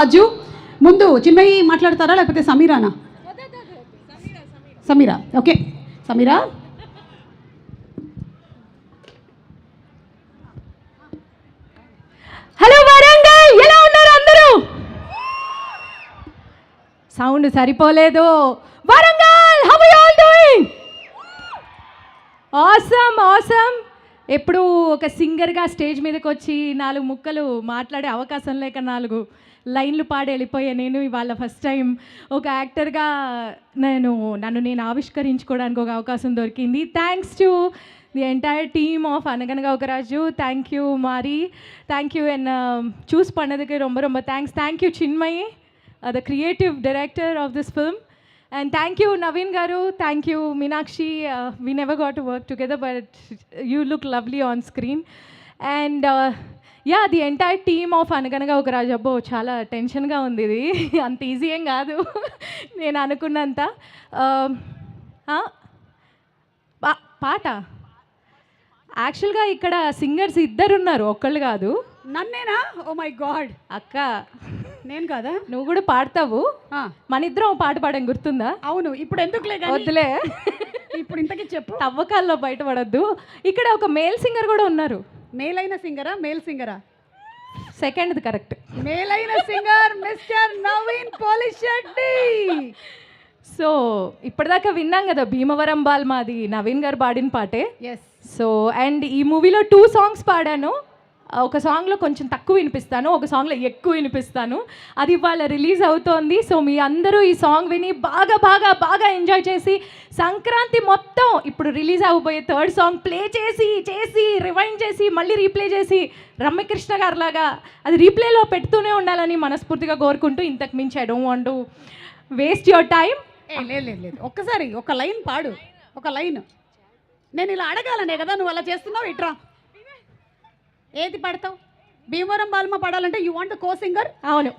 రాజు ముందు చిన్మయి మాట్లాడతారా లేకపోతే సమీరానా? సమీరా. ఓకే సమీరా. హలో వరంగల్, ఎలా ఉన్నారు అందరూ? సౌండ్ సరిపోలేదు. Warangal, how are you all doing? Awesome awesome. ఎప్పుడు ఒక సింగర్గా స్టేజ్ మీదకి వచ్చి 4 ముక్కలు మాట్లాడే అవకాశం లేక 4 లైన్లు పాడి వెళ్ళిపోయా నేను. ఇవాళ ఫస్ట్ టైం ఒక యాక్టర్గా నన్ను నేను ఆవిష్కరించుకోవడానికి ఒక అవకాశం దొరికింది. Thanks to the entire team of అనగనగా ఒక రాజు. థ్యాంక్ యూ మారి, థ్యాంక్ యూ అండ్ చూస్ பண்ணதுக்கு ரொம்ப ரொம்ப thanks. Thank you Chinmayi, the creative director of this film. And thank you Naveen garu, thank you Meenakshi. We never got to work together but you look lovely on screen. And yeah, the entire team of Anaganaga oka Raju. Abbo chaala tension ga undi idi. Anta easy em gaadu nenu anukunnanta. పాట యాక్చువల్గా ఇక్కడ singers 2 ఉన్నారు, ఒక్కళ్ళు కాదు. నన్నేనా? Oh my god. అక్క నేను కదా, నువ్వు కూడా పాడతావు. మన ఇద్దరం పాట పాడాం, గుర్తుందా? అవును. ఇప్పుడు ఎందుకులే, వద్దులే. ఇప్పుడు ఇంతకీ చెప్పు, తవ్వకాల్లో బయటపడద్దు. ఇక్కడ ఒక మేల్ సింగర్ కూడా ఉన్నారు. మేల్ అయిన సింగరా మేల్ సింగరా? సెకండ్ది కరెక్ట్. మేల్ అయిన singer mister Naveen Polishetty. So ఇప్పటిదాకా విన్నాం కదా భీమవరం బాల్, మాది నవీన్ గారు పాడిన పాటే. ఎస్. సో అండ్ ఈ మూవీలో 2 సాంగ్స్ పాడాను. ఒక సాంగ్లో కొంచెం తక్కువ వినిపిస్తాను, ఒక సాంగ్లో ఎక్కువ వినిపిస్తాను. అది ఇవాళ రిలీజ్ అవుతోంది. సో మీ అందరూ ఈ సాంగ్ విని బాగా బాగా బాగా ఎంజాయ్ చేసి సంక్రాంతి మొత్తం ఇప్పుడు రిలీజ్ అవ్వబోయే 3rd సాంగ్ ప్లే చేసి చేసి రివైండ్ చేసి మళ్ళీ రీప్లే చేసి రమ్యకృష్ణ గారిలాగా అది రీప్లేలో పెడుతూనే ఉండాలని మనస్ఫూర్తిగా కోరుకుంటూ, ఇంతకు మించి I don't want to waste your time. లేదు, ఒక్కసారి ఒక లైన్ పాడు, ఒక లైన్. నేను ఇలా అడగాలనే కదా నువ్వు అలా చేస్తున్నావు. ఇట్రా, ఏది పాడతావు? భీమవరం బాల్మ పాడాలంటే యూ వాంట్ కో సింగర్? అవును.